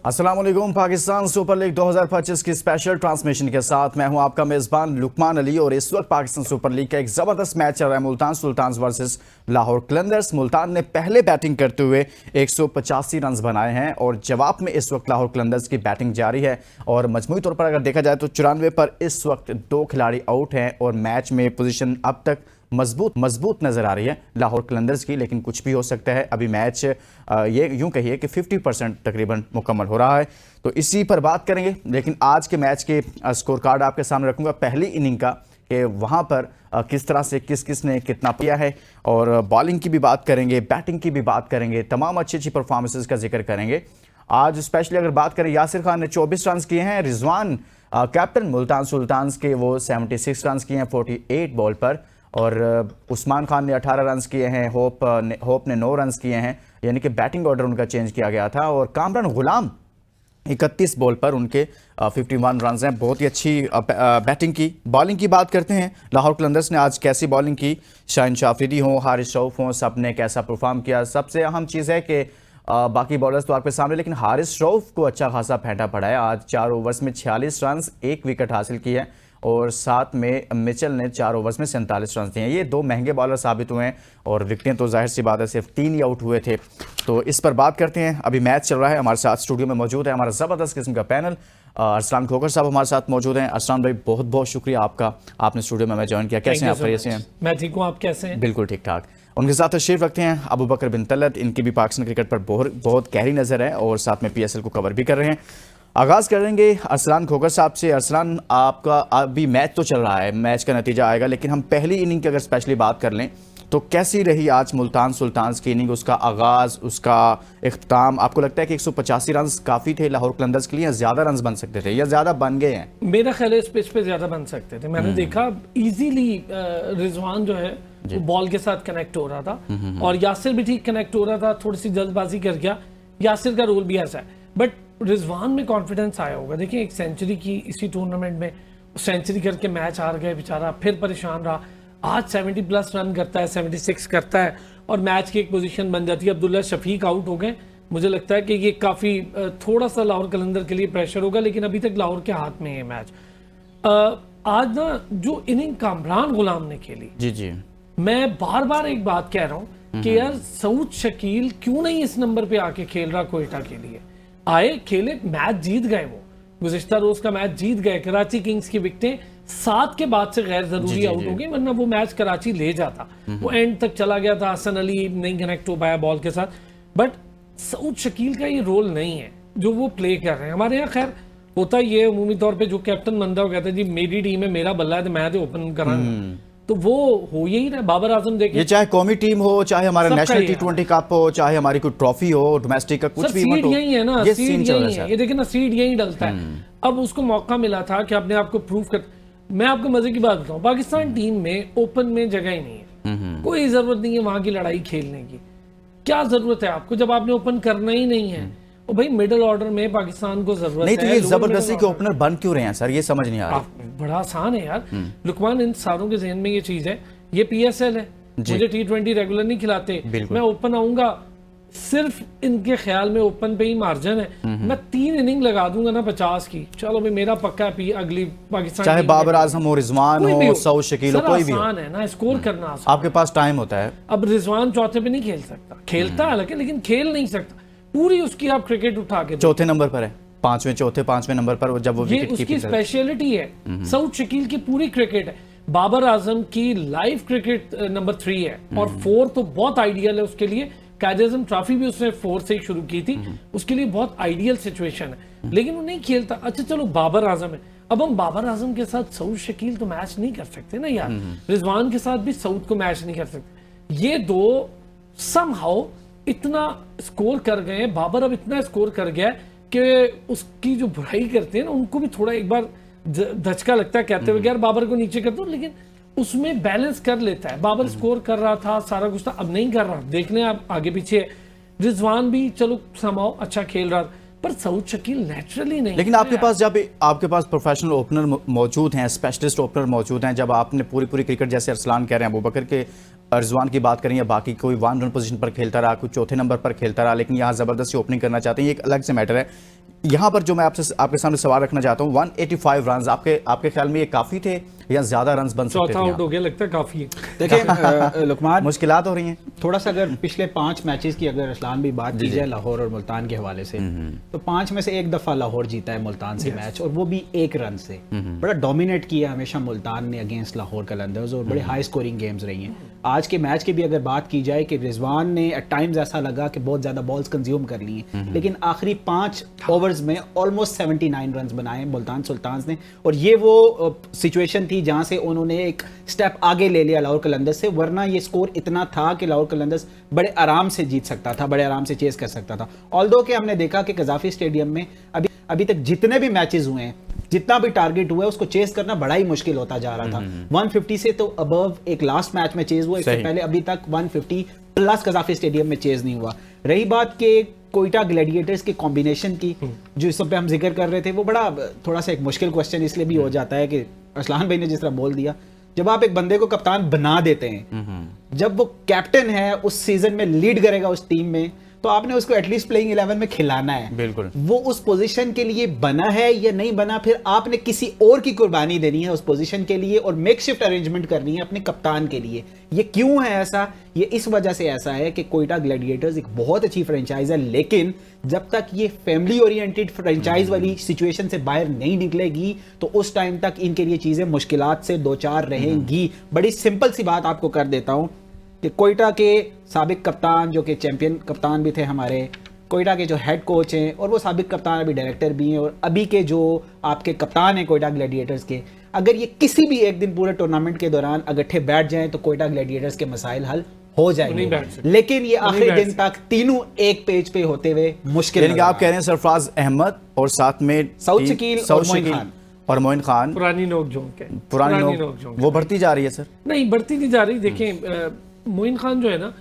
अस्सलाम वालेकुम। Pakistan super league 2025 की स्पेशल ट्रांसमिशन के साथ मैं हूं आपका मेज़बान लुकमान अली और इस वक्त पाकिस्तान सुपर लीग का एक ज़बरदस्त मैच चल रहा है मुल्तान सुल्तान्स वर्सेस लाहौर कलंदर्स। मुल्तान ने पहले बैटिंग करते हुए 185 रन बनाए हैं और जवाब में इस वक्त लाहौर कलंदर्स की बैटिंग जारी है और मजमूई तौर पर अगर देखा जाए तो 94 पर इस वक्त 2 खिलाड़ी आउट हैं और मैच में पोजीशन अब तक मजबूत नजर आ रही है लाहौर कलंदर्स की, लेकिन कुछ भी हो सकता है। अभी मैच ये यूं कहिए कि 50% तकरीबन मुकम्मल हो रहा है, तो इसी पर बात करेंगे। लेकिन आज के मैच के स्कोर कार्ड आपके सामने रखूंगा पहली इनिंग का कि वहां पर किस तरह से किस ने कितना किया है, और बॉलिंग की भी बात करेंगे, बैटिंग की भी बात करेंगे, तमाम अच्छी परफॉर्मेंसेज का जिक्र करेंगे। आज स्पेशली अगर बात करें, यासिर खान ने 24 रन किए हैं, रिजवान कैप्टन मुल्तान सुल्तान्स के वो 76 रन किए हैं 48 बॉल पर, और उस्मान खान ने 18 रन किए हैं, होप ने 9 रन किए हैं, यानी कि बैटिंग ऑर्डर उनका चेंज किया गया था। और कामरान गुलाम 31 बॉल पर उनके 51 रन हैं। बहुत ही अच्छी बैटिंग की। बॉलिंग की बात करते हैं, लाहौर कलंदर्स ने आज कैसी बॉलिंग की, शाहीन शाफरीदी हो, हारिस रऊफ हो, सब ने कैसा परफॉर्म किया। सबसे अहम चीज़ है कि बाकी बॉलर्स तो आपके सामने, लेकिन हारिस रऊफ को अच्छा खासा फेंटा पड़ा है। आज 4 ओवर्स में 46 रन, 1 विकेट हासिल की है, और साथ में मिचेल ने 4 ओवर्स में 47 रन दिए हैं। ये 2 महंगे बॉलर साबित हुए हैं और विकेटें तो जाहिर सी बात है सिर्फ 3 ही आउट हुए थे। तो इस पर बात करते हैं। अभी मैच चल रहा है, हमारे साथ स्टूडियो में मौजूद है हमारा ज़बरदस्त किस्म का पैनल। अरसलान खोकर साहब हमारे साथ मौजूद हैं। अरसलान भाई, बहुत बहुत शुक्रिया आपका, आपने स्टूडियो में हमें ज्वाइन किया। कैसे हैं आप? कैसे हैं? मैं ठीक हूँ, आप कैसे हैं? बिल्कुल ठीक ठाक। उनके साथ तशरीफ रखते हैं अबू बकर बिन तलत, इनकी भी पाकिस्तान क्रिकेट पर बहुत गहरी नज़र है और साथ में PSL को कवर भी कर रहे हैं। आगाज़ करेंगे अरसलान खोकर साहब से। अरसलान, आपका अभी मैच तो चल रहा है, मैच का नतीजा आएगा, लेकिन हम पहली इनिंग की अगर स्पेशली बात कर लें तो कैसी रही आज मुल्तान सुल्तान्स की इनिंग, उसका आगाज़, उसका इख्तिताम? आपको लगता है कि 185 रन काफ़ी थे लाहौर कलंदर्स के लिए, या ज़्यादा रन बन सकते थे, या ज़्यादा बन गए हैं? मेरा ख्याल है इस पिच पे ज़्यादा बन सकते थे। मैंने देखा इजीली रिजवान जो है वो बॉल के साथ कनेक्ट हो रहा था और यासिर भी ठीक कनेक्ट हो रहा था। थोड़ी सी जल्दबाजी कर गया, यासिर का रोल भी ऐसा है, बट रिजवान में कॉन्फिडेंस आया होगा। देखिए, एक सेंचुरी की इसी टूर्नामेंट में, सेंचुरी करके मैच हार गए बेचारा, फिर परेशान रहा। आज 70+ रन करता है, 76 करता है और मैच की एक पोजीशन बन जाती है। अब्दुल्ला शफीक आउट हो गए। मुझे लगता है कि ये काफ़ी थोड़ा सा लाहौर कलंदर के लिए प्रेशर होगा, लेकिन अभी तक लाहौर के हाथ में है मैच। आज ना जो इनिंग कामरान गुलाम ने खेली, जी, मैं बार बार एक बात कह रहा हूँ कि यार सऊद शकील क्यों नहीं इस नंबर पे आके खेल रहा कोयटा के लिए। आए, खेले, मैच जीत गए। वो गुज़िश्ता रोज का मैच जीत गए। कराची किंग्स की विकेटें 7 के बाद से गैर जरूरी आउट हो गई, वरना वो मैच कराची ले जाता। वो एंड तक चला गया था, हसन अली नहीं कनेक्ट हो पाया बॉल के साथ। बट सऊद शकील का ये रोल नहीं है जो वो प्ले कर रहे हैं। हमारे यहाँ खैर होता ही है अमूमी तौर पे, जो कैप्टन बनता है वो कहता है जी मेरी टीम है, मेरा बल्ला है तो मैं तो ओपन कराऊंगा, तो वो हो यही रहा। बाबर आजम देखिए, ये चाहे कौमी टीम हो, चाहे हमारा नेशनल T20 कप हो, चाहे हमारी कोई ट्रॉफी हो, डोमेस्टिक का कुछ भी, सीड यही है ना, ये सीड यही है। ये देखिए ना, सीड यही डलता है। अब उसको मौका मिला था कि अपने आप को प्रूव कर। मैं आपको मजे की बात बताऊं, पाकिस्तान टीम में ओपन में जगह ही नहीं है। कोई जरूरत नहीं है वहां की लड़ाई खेलने की। क्या जरूरत है आपको जब आपने ओपन करना ही नहीं है? और भाई मिडिल ऑर्डर में पाकिस्तान को जरूरत नहीं, तो ये जबरदस्ती के ओपनर बन क्यों रहे हैं सर? ये समझ नहीं आ रहा। बड़ा आसान है यार लुकमान, इन सारों के जहन में ये चीज है, ये PSL है, मुझे T20 रेगुलर नहीं खिलाते, मैं ओपन आऊंगा। सिर्फ इनके ख्याल में ओपन पे ही मार्जिन है। मैं 3 इनिंग लगा दूंगा ना 50 की, चलो भाई मेरा पक्का है अगली पाकिस्तान, चाहे बाबर आजम हो, रिजवान हो, सऊद शकील हो, कोई भी हो। आसान है ना, स्कोर करना आसान। आपके पास टाइम होता है। अब रिजवान चौथे पे नहीं खेल सकता, खेलता है लेकिन खेल नहीं सकता। पूरी उसकी आप क्रिकेट उठा के चौथे नंबर पर है, पांचवें नंबर पर जब वो विकेट उसकी स्पेशलिटी है। सऊद शकील की पूरी क्रिकेट है। बाबर आजम की लाइव क्रिकेट नंबर 3 है और 4 तो बहुत आइडियल है उसके लिए। कायद-ए-आज़म ट्रॉफी भी उसने 4 से ही शुरू की थी, उसके लिए बहुत आइडियल सिचुएशन है, लेकिन वो नहीं खेलता। अच्छा चलो बाबर आजम है, अब हम बाबर आजम के साथ सऊद शकील तो मैच नहीं कर सकते ना यार। रिजवान के साथ भी सऊद को मैच नहीं कर सकते। ये दो समहाउ इतना स्कोर कर गए। बाबर अब इतना स्कोर कर गया कि उसकी जो बुराई करते हैं ना उनको भी थोड़ा एक बार धचका लगता है, कहते हुए यार बाबर को नीचे कर दो, लेकिन उसमें बैलेंस कर लेता है। बाबर स्कोर कर रहा था, सारा कुछ था, अब नहीं कर रहा। देखने आप आगे पीछे। रिजवान भी चलो समाओ अच्छा खेल रहा, पर सऊद शकील नेचुरली नहीं। लेकिन आपके पास जब आपके पास प्रोफेशनल ओपनर मौजूद हैं, स्पेशलिस्ट ओपनर मौजूद हैं, जब आपने पूरी क्रिकेट, जैसे अरसलान कह रहे हैं, अबू बकर के रिजवान की बात करें या बाकी कोई 1 रन पोजीशन पर खेलता रहा, कोई चौथे नंबर पर खेलता रहा, लेकिन यहाँ ज़बरदस्ती ओपनिंग करना चाहते हैं, ये एक अलग से मैटर है। यहाँ पर जो मैं आपके सामने सवाल रखना चाहता हूँ, 185 रन आपके ख्याल में ये काफी थे या ज्यादा रन बन सकते थे? चौथा आउट हो गया, लगता है काफी है। देखिए लुकमान, मुश्किलात हो रही हैं थोड़ा सा अगर पिछले 5 मैचेस की अगर असलान भी बात की जाए लाहौर और मुल्तान के हवाले से, तो 5 में से एक दफा लाहौर जीता है मुल्तान से मैच, और वो भी 1 रन से। बड़ा डोमिनेट किया हमेशा मुल्तान ने अगेंस्ट लाहौर कलंदर्स, और बड़े हाई स्कोरिंग गेम्स रही हैं। आज के मैच की भी अगर बात की जाए कि रिजवान ने एट टाइम्स ऐसा लगा कि बहुत ज्यादा बॉल्स कंज्यूम कर ली हैं, लेकिन आखिरी 5 ओवर्स में ऑलमोस्ट 79 रन बनाए मुल्तान सुल्तान्स ने, और ये वो सिचुएशन थी जहां से उन्होंने एक स्टेप आगे ले लिया लाहौर कलंदर्स से, वरना ये स्कोर इतना था कि लाहौर कलंदर्स बड़े आराम से जीत सकता था, बड़े आराम से चेस कर सकता था। ऑल्दो कि हमने देखा कि कजाफी स्टेडियम में अभी तक जितने भी मैचेस हुए हैं, जितना भी टारगेट हुआ है, उसको चेस करना बड़ा ही मुश्किल होता जा रहा था। 150 से तो अबव एक लास्ट मैच में चेस हुआ, इससे पहले अभी तक 150 प्लस कजाफी स्टेडियम में चेस नहीं हुआ। रही बात के कोयटा ग्लैडिएटर्स के कॉम्बिनेशन की, जो इस पे हम जिक्र कर रहे थे, वो बड़ा थोड़ा सा एक मुश्किल क्वेश्चन इसलिए भी हो जाता है कि असलान भाई ने जिस तरह बोल दिया, जब आप एक बंदे को कप्तान बना देते हैं, जब वो कैप्टन है, उस सीजन में लीड करेगा उस टीम में, तो आपने उसको एटलीस्ट प्लेइंग 11 में खिलाना है। बिल्कुल। वो उस पोजीशन के लिए बना है या नहीं बना, फिर आपने किसी और की कुर्बानी देनी है उस पोजीशन के लिए, और मेकशिफ्ट अरेंजमेंट करनी है अपने कप्तान के लिए। ये क्यों है ऐसा? ये इस वजह से ऐसा है कि कोयटा ग्लैडिएटर्स एक बहुत अच्छी फ्रेंचाइज है, लेकिन जब तक ये फैमिली ओरिएंटेड फ्रेंचाइज वाली सिचुएशन से बाहर नहीं निकलेगी, तो उस टाइम तक इनके लिए चीजें मुश्किलात से दो चार रहेंगी। बड़ी सिंपल सी बात आपको कर देता हूं कि कोयटा के साबिक कप्तान, जो कि चैंपियन कप्तान भी थे हमारे, कोयटा के जो हेड कोच हैं, और वो साबिक कप्तान अभी डायरेक्टर भी हैं, और अभी के जो आपके कप्तान हैं कोयटा ग्लैडिएटर्स के, अगर ये किसी भी एक दिन पूरे टूर्नामेंट के दौरान इकट्ठे बैठ जाएं तो कोयटा ग्लैडिएटर्स के मसाइल हल हो जाएंगे, लेकिन ये आखिरी दिन तक तीनों एक पेज पे होते हुए मुश्किल। यानी कि आप कह रहे हैं सरफराज अहमद और साथ में सऊद शकील और मोइन खान पुरानी नोकझोंक है, पुरानी नोक वो बढ़ती जा रही है सर? नहीं, बढ़ती नहीं जा रही। देखें, मोइन खान जो है ना,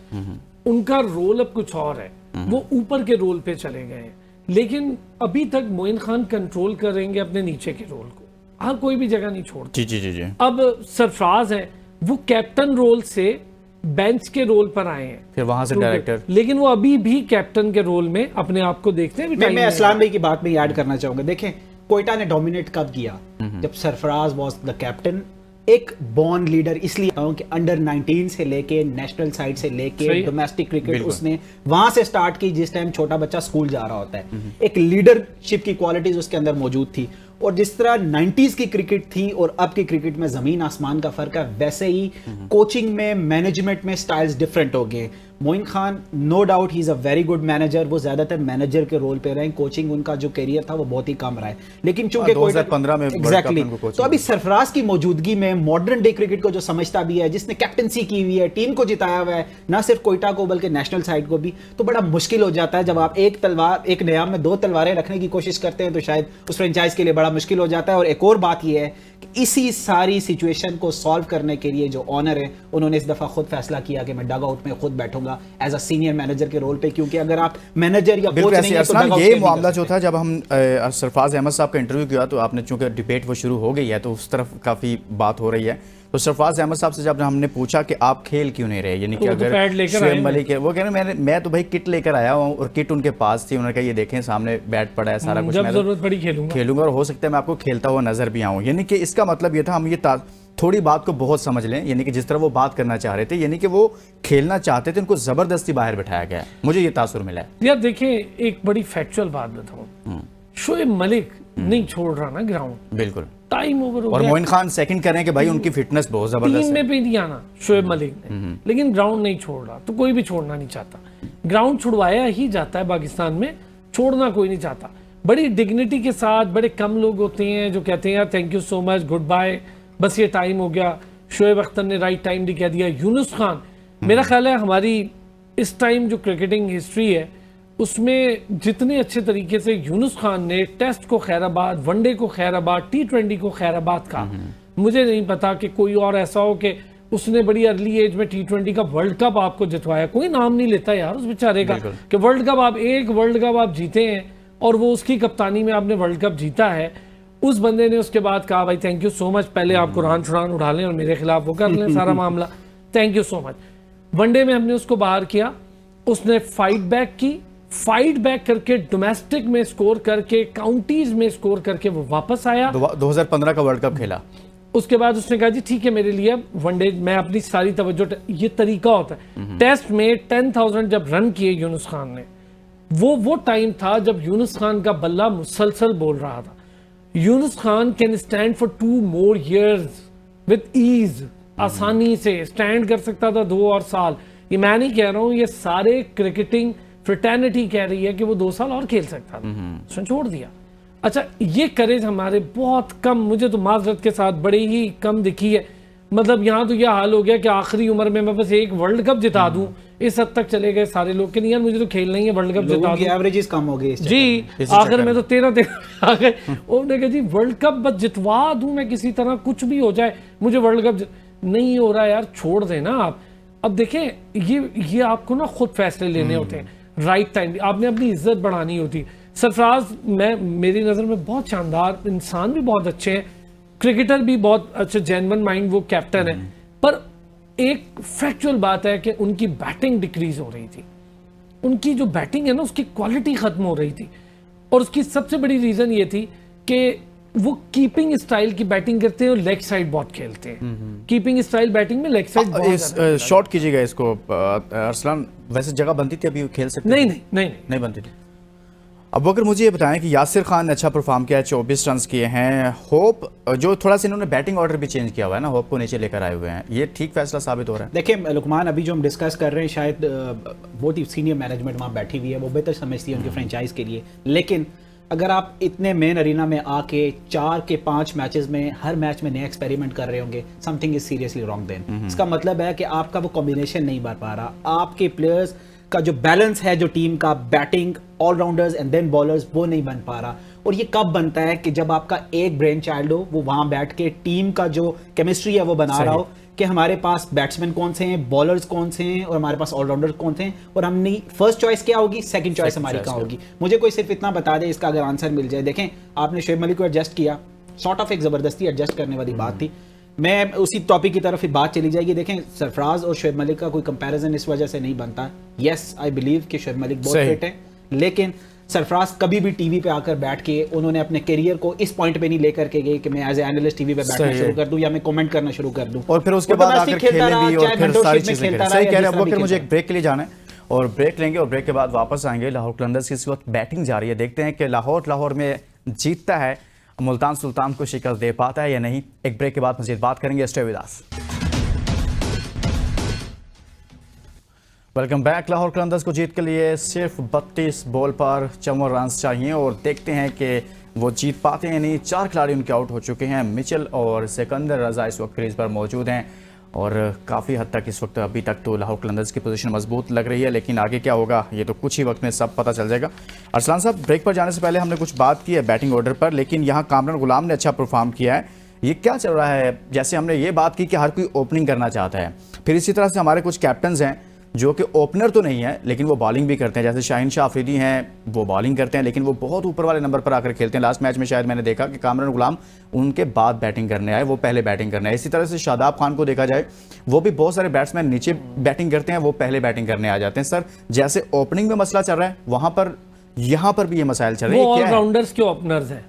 उनका रोल अब कुछ और है, वो ऊपर के रोल पे चले गए हैं, लेकिन अभी तक मोइन खान कंट्रोल करेंगे अपने नीचे के रोल को, हर कोई भी जगह नहीं छोड़ता। जी। अब सरफराज है, वो कैप्टन रोल से बेंच के रोल पर आए हैं, फिर वहां से डायरेक्टर, लेकिन वो अभी भी कैप्टन के रोल में अपने आप को देखते हैं। मैं असलान भाई की बात में ऐड करना चाहूंगा। देखें, कोयटा ने डोमिनेट कब किया? जब सरफराज वाज द कैप्टन। एक बॉर्न लीडर इसलिए हूं कि अंडर 19 से लेके नेशनल साइड से लेके डोमेस्टिक क्रिकेट उसने वहां से स्टार्ट की, जिस टाइम छोटा बच्चा स्कूल जा रहा होता है। एक लीडरशिप की क्वालिटीज उसके अंदर मौजूद थी, और जिस तरह 90s की क्रिकेट थी और अब की क्रिकेट में जमीन आसमान का फर्क है, वैसे ही कोचिंग में, मैनेजमेंट में स्टाइल्स डिफरेंट हो गए। मोइन खान नो डाउट ही is a very good manager, वो ज्यादातर मैनेजर के रोल पे रहे, कोचिंग उनका जो करियर था वो बहुत ही कम रहा है, लेकिन चूंकि 2015 में एग्जैक्टली तो अभी सरफराज की मौजूदगी में मॉडर्न डे क्रिकेट को जो समझता भी है, जिसने कैप्टनसी की हुई है, टीम को जिताया हुआ है, ना सिर्फ कोयटा को बल्कि नेशनल साइड को भी, तो बड़ा मुश्किल हो जाता है जब आप एक नियाम में 2 तलवारें रखने की कोशिश करते हैं, तो शायद उस फ्रेंचाइज के लिए बड़ा मुश्किल हो जाता है। और एक और बात यह है कि इसी सारी सिचुएशन को सॉल्व करने के लिए जो ऑनर है, उन्होंने इस दफा खुद फैसला किया कि मैं डग आउट में खुद बैठूंगा एज अ सीनियर मैनेजर के रोल पे, क्योंकि अगर आप मैनेजर या कोच नहीं है तो ये मामला जो था, जब हम सरफराज अहमद साहब का इंटरव्यू किया तो आपने, चूंकि डिबेट वो शुरू हो गई है तो उस तरफ काफी बात हो रही है, तो सरफराज अहमद साहब से जब हमने पूछा कि आप खेल क्यों नहीं रहे, यानी कि अगर शुएब मलिक है, वो कह रहे मैं तो भाई किट लेकर आया हूँ और किट उनके पास थी, उन्होंने कहा ये देखें सामने बैट पड़ा है, सारा कुछ, जब जरूरत पड़ी खेलूंगा और हो सकता है मैं आपको खेलता हुआ नजर भी आऊँ। यानी कि इसका मतलब ये था, हम ये थोड़ी बात को बहुत समझ लें, यानी कि जिस तरह वो बात करना चाह रहे थे, यानी कि वो खेलना चाहते थे, उनको जबरदस्ती बाहर बिठाया गया, मुझे ये तासुर मिला है। यार देखिए, एक बड़ी फैक्चुअल बात बताऊं, शुएब मलिक नहीं छोड़ रहा ना ग्राउंड, बिल्कुल टाइम ओवर हो गया। और मोइन खान सेकंड कर रहे हैं कि भाई उनकी फिटनेस बहुत जबरदस्त है, टीम में भी नहीं आना शुएब मलिक ने, लेकिन ग्राउंड नहीं छोड़ रहा, तो कोई भी छोड़ना नहीं चाहता। ग्राउंड छुड़वाया ही जाता है पाकिस्तान में, छोड़ना कोई नहीं चाहता। बड़ी डिग्निटी के साथ बड़े कम लोग होते हैं जो कहते हैं यार thank you so much, goodbye, बस ये टाइम हो गया। शोएब अख्तर ने राइट टाइम भी कह दिया। यूनुस खान, मेरा ख्याल है हमारी इस टाइम जो क्रिकेटिंग हिस्ट्री है उसमें जितने अच्छे तरीके से यूनुस खान ने टेस्ट को खैराबाद, वनडे को खैराबाद, T20 को खैराबाद का, मुझे नहीं पता कि कोई और ऐसा हो कि उसने बड़ी अर्ली एज में T20 का वर्ल्ड कप आपको जितवाया। कोई नाम नहीं लेता यार उस बेचारे का कि वर्ल्ड कप आप वर्ल्ड कप आप जीते हैं और वो उसकी कप्तानी में आपने वर्ल्ड कप जीता है। उस बंदे ने उसके बाद कहा भाई थैंक यू सो मच, पहले आप कुरान शुरान उठा लें और मेरे खिलाफ वो कर लें सारा मामला, thank you so much. One day में हमने उसको बाहर किया, उसने फाइट बैक की, फाइट बैक करके डोमेस्टिक में स्कोर करके काउंटीज में स्कोर करके वो वापस आया। 2015 का वर्ल्ड कप खेला। उसके बाद उसने कहा जी ठीक है मेरे लिए अब वनडे मैं अपनी सारी तवज्जो, ये तरीका होता है। टेस्ट में 10,000 जब रन किए यूनुस खान ने, वो टाइम था जब यूनुस खान का बल्ला मुसलसल बोल रहा था। Younis Khan can stand for 2 more years with ease, आसानी से स्टैंड कर सकता था 2 और साल। ये मैं नहीं कह रहा हूं, ये सारे क्रिकेटिंग फ्रेटर्निटी कह रही है कि वो 2 साल और खेल सकता था, उसने छोड़ दिया। अच्छा, ये करेज हमारे बहुत कम, मुझे तो माजरत के साथ बड़ी ही कम दिखी है। मतलब यहाँ तो ये हाल हो गया कि आखिरी उम्र में मैं बस एक वर्ल्ड कप जिता दूं, इस हद तक चले गए सारे लोग कि नहीं यार मुझे तो खेलना ही है, वर्ल्ड कप जिता दूं। एवरेजेस कम हो गई जी, आखिर में तो 13 आ गए। उन्होंने कहा जी वर्ल्ड कप बस जितवा दूं मैं किसी तरह, कुछ भी हो जाए मुझे वर्ल्ड कप नहीं हो रहा यार, छोड़ देना आप। अब देखें ये आपको ना खुद फैसले लेने होते हैं, राइट टाइम, आपने अपनी इज्जत बढ़ानी होती। सरफराज मेरी नज़र में बहुत शानदार इंसान, भी बहुत अच्छे हैं, क्रिकेटर भी बहुत अच्छे, जेन्युइन माइंड, वो कैप्टन है। पर एक फैक्चुअल बात है कि उनकी बैटिंग डिक्रीज हो रही थी, उनकी जो बैटिंग है ना उसकी क्वालिटी खत्म हो रही थी। और उसकी सबसे बड़ी रीजन ये थी कि वो कीपिंग स्टाइल की बैटिंग करते हैं और लेग साइड बहुत खेलते हैं। कीपिंग स्टाइल बैटिंग में लेग साइड शॉर्ट कीजिएगा इसको अरसलान, वैसे जगह बनती थी अभी खेल सकते? नहीं बनती थी। अब अगर मुझे ये बताएं कि यासिर खान ने अच्छा परफॉर्म किया है, 24 रन किए हैं। होप जो थोड़ा सा इन्होंने बैटिंग ऑर्डर भी चेंज किया हुआ है ना, होप को नीचे लेकर आए हुए हैं, ये ठीक फैसला साबित हो रहा है? देखिए लुकमान, अभी जो हम डिस्कस कर रहे हैं शायद बहुत ही सीनियर मैनेजमेंट वहाँ बैठी हुई है, वो बेहतर समझती है उनके फ्रेंचाइज के लिए। लेकिन अगर आप इतने मेन अरीना में आके 4 के 5 मैचेस में हर मैच में नया एक्सपेरिमेंट कर रहे होंगे, something is seriously wrong then. इसका मतलब है कि आपका वो कॉम्बिनेशन नहीं बन पा रहा, आपके प्लेयर्स का जो बैलेंस है जो टीम का, batting, allrounders and then bowlers, वो नहीं बन पा रहा। और ये कब बनता है कि जब आपका एक ब्रेन चाइल्ड हो, वो वहां बैठ के टीम का जो केमिस्ट्री है वो बना रहा हो कि हमारे पास बैट्समैन कौन से हैं, बॉलर्स कौन से हैं और हमारे पास ऑलराउंडर कौन से हैं, और हमने फर्स्ट चॉइस क्या होगी, सेकंड चॉइस हमारी क्या होगी। मुझे कोई सिर्फ इतना बता दे, इसका अगर आंसर मिल जाए। देखें, आपने शोएब मलिक को एडजस्ट किया, सॉर्ट ऑफ एक जबरदस्ती एडजस्ट करने वाली बात थी। मैं उसी टॉपिक की तरफ ही बात चली जाएगी। देखें, सरफराज और शोएब मलिक का कोई कंपैरिजन इस वजह से नहीं बनता। यस, आई बिलीव कि शोएब मलिक बहुत फिट है, लेकिन सरफराज कभी भी टीवी पे आकर बैठ के उन्होंने अपने करियर को इस पॉइंट पे नहीं लेकर के गए कि मैं एज ए एनालिस्ट टीवी पे बैठना शुरू कर दूं या मैं कमेंट करना शुरू कर दूं, और फिर उसके बाद आकर खेलने भी और फिर सारी चीजें करें। सही कह रहे हैं। अब वक्त मुझे एक ब्रेक के लिए जाना है और ब्रेक लेंगे और ब्रेक के बाद वापस आएंगे। लाहौर कलंदर्स की इस वक्त बैटिंग जारी है, देखते हैं कि लाहौर में जीतता है, मुल्तान सुल्तान को शिकस्त दे पाता है या नहीं। एक ब्रेक के बाद मजीद बात करेंगे। Stay with us. Welcome back. Lahore Qalandars को जीत के लिए सिर्फ 32 बॉल पर 54 रन चाहिए और देखते हैं कि वो जीत पाते हैं नहीं। 4 खिलाड़ी उनके आउट हो चुके हैं। मिचेल और सिकंदर रजा इस वक्त क्रीज पर मौजूद हैं और काफ़ी हद तक इस वक्त अभी तक तो लाहौर कलंदर्स की पोजीशन मजबूत लग रही है, लेकिन आगे क्या होगा ये तो कुछ ही वक्त में सब पता चल जाएगा। अरसलान साहब, ब्रेक पर जाने से पहले हमने कुछ बात की है बैटिंग ऑर्डर पर, लेकिन यहाँ कामरान गुलाम ने अच्छा परफॉर्म किया है। ये क्या चल रहा है? जैसे हमने ये बात की कि हर कोई ओपनिंग करना चाहता है, फिर इसी तरह से हमारे कुछ कैप्टन्स हैं जो कि ओपनर तो नहीं है लेकिन वो बॉलिंग भी करते हैं, जैसे शाहीन शाह अफरीदी हैं, वो बॉलिंग करते हैं लेकिन वो बहुत ऊपर वाले नंबर पर आकर खेलते हैं। लास्ट मैच में शायद मैंने देखा कि कामरान गुलाम उनके बाद बैटिंग करने आए, वो पहले बैटिंग करने आए। इसी तरह से शादाब खान को देखा जाए, वो भी बहुत सारे बैट्समैन नीचे बैटिंग करते हैं, वो पहले बैटिंग करने आ जाते हैं। सर, जैसे ओपनिंग में मसला चल रहा है वहां पर यहाँ पर भी ये मसाइल चल रहे हैं। ऑलराउंडर्स के ओपनर्स हैं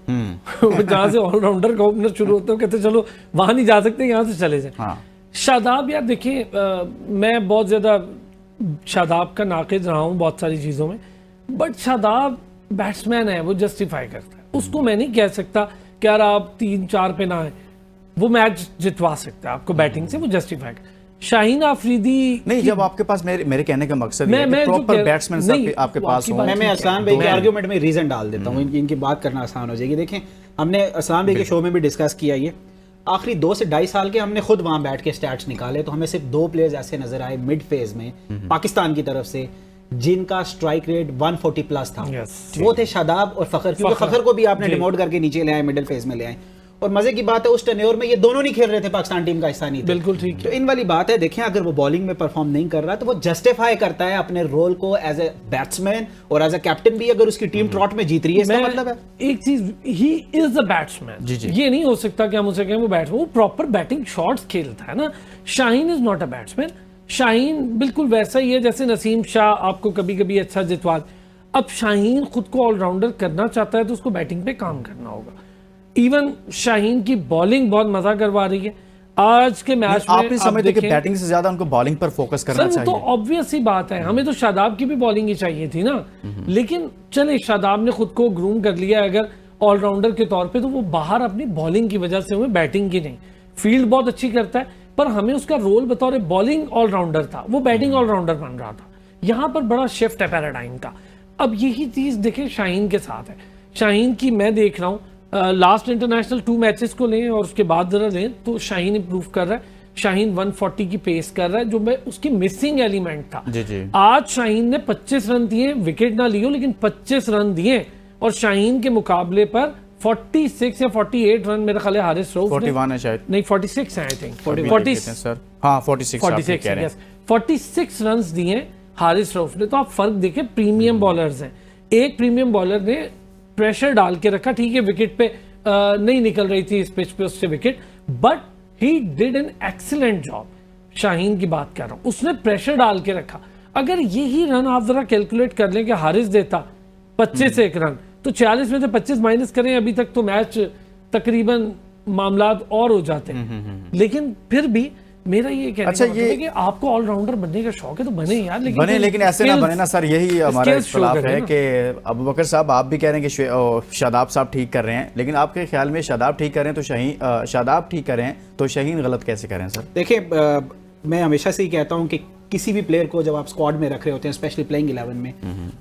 जहां से ऑलराउंडर का ओपनर शुरू होता है, कहते चलो वहां नहीं जा सकते, यहाँ से चले जाए। शादाब, यार देखिए, मैं बहुत ज्यादा शादाब का नाक़िद रहा हूँ बहुत सारी चीज़ों में, बट शादाब बैट्समैन है, वो जस्टिफाई करता है। उसको मैं नहीं कह सकता कि यार आप 3-4 पे ना आए, वो मैच जितवा सकता है आपको बैटिंग से, वो जस्टिफाई कर। शाहीन अफरीदी नहीं, जब आपके पास मेरे कहने का मकसद है कि प्रॉपर बैट्समैन आपके पास हो। मैं असलान भाई के आर्गुमेंट में रीजन डाल देता हूँ, इनकी बात करना आसान हो जाएगी। देखें, हमने असलान भाई के शो में भी डिस्कस किया, ये आखिरी 2 से 2.5 साल के हमने खुद वहां बैठ के स्टैट्स निकाले, तो हमें सिर्फ 2 प्लेयर्स ऐसे नजर आए मिड फेज में पाकिस्तान की तरफ से जिनका स्ट्राइक रेट 140 प्लस था। वो थे शादाब और फखर, क्योंकि फखर को भी आपने डिमोट करके नीचे ले आए, मिडिल फेज में ले आए। और मजे की बात है उस टेन्योर में ये दोनों नहीं खेल रहे थे, पाकिस्तान टीम का हिस्सा नहीं थे। बिल्कुल ठीक। तो इन वाली बात है, देखें, अगर वो बॉलिंग में परफॉर्म नहीं कर रहा तो वो जस्टिफाई करता है अपने रोल को एज ए बैट्समैन और एज ए कैप्टन भी, अगर उसकी टीम ट्रॉट में जीत रही है। इसका मतलब है एक चीज, ही इज अ बैट्समैन। ये नहीं हो सकता कि हम उसे कहें वो बैट्समैन, वो प्रॉपर बैटिंग शॉट्स खेलता है ना। Shaheen is not a batsman. Shaheen बिल्कुल वैसा ही है जैसे नसीम शाह आपको कभी कभी अच्छा जितवा। अब शाहीन खुद को ऑलराउंडर करना चाहता है तो उसको बैटिंग पे काम करना होगा। इवन शाहीन की बॉलिंग बहुत मजा करवा रही है आज के मैच में। आप नहीं समझते कि बैटिंग से ज्यादा उनको बॉलिंग पर फोकस करना सर, चाहिए? तो ऑब्वियस ही बात है, हमें तो शादाब की भी बॉलिंग ही चाहिए थी ना। लेकिन चले शादाब ने खुद को ग्रूम कर लिया अगर ऑलराउंडर के तौर पे, तो वो बाहर अपनी बॉलिंग की वजह से हमें बैटिंग की नहीं। फील्ड बहुत अच्छी करता है पर हमें उसका रोल बतौर बॉलिंग ऑलराउंडर था, वो बैटिंग ऑलराउंडर बन रहा था। यहाँ पर बड़ा शिफ्ट है पैराडाइम का। अब यही चीज देखें शाहीन के साथ है। शाहीन की मैं देख रहा हूँ लास्ट इंटरनेशनल 2 मैचेस को लें और उसके बाद जरा लें तो शाहीन इंप्रूव कर रहा है। शाहीन 140 की पेस कर रहा है जो मैं उसकी मिसिंग एलिमेंट था। जी जी। आज शाहीन ने 25 रन दिए, विकेट ना लियो लेकिन 25 रन दिए, और शाहीन के मुकाबले पर 46 या 48 रन मेरा ख्याल है हारिस रऊफ 41 है शायद, नहीं 46 है आई थिंक, 40 सर, हाँ 46 आप ठीक कह रहे हैं। 46 रन दिए हारिस रऊफ ने। तो आप फर्क देखें, प्रीमियम बॉलर्स हैं। एक प्रीमियम बॉलर ने प्रेशर डाल के रखा, ठीक है विकेट पे नहीं निकल रही थी इस पिच पे उससे wicket, but he did an excellent job. Shaheen की बात कर रहा हूं, उसने प्रेशर डाल के रखा। अगर यही रन आप जरा कैलकुलेट कर लें कि हारिस देता 25 1 रन, तो 40 में से 25 माइनस करें अभी तक तो मैच तकरीबन मामलात और हो जाते हैं। लेकिन फिर भी मेरा ये कहना अच्छा, मतलब है कि आपको ऑलराउंडर बनने का शौक है तो बने यार, लेकिन ऐसे ना बने ना सर। यही हमारा इख्तिलाफ है कि अबू बकर साहब आप भी कह रहे हैं कि शादाब साहब ठीक कर रहे हैं, लेकिन आपके ख्याल में शादाब ठीक कर रहे हैं तो शादाब ठीक कर रहे हैं तो शाहीन गलत कैसे करें सर? देखिए, मैं हमेशा से ही कहता हूँ कि किसी भी प्लेयर को जब आप स्क्वाड में रख रहे होते हैं, स्पेशली प्लेइंग 11 में,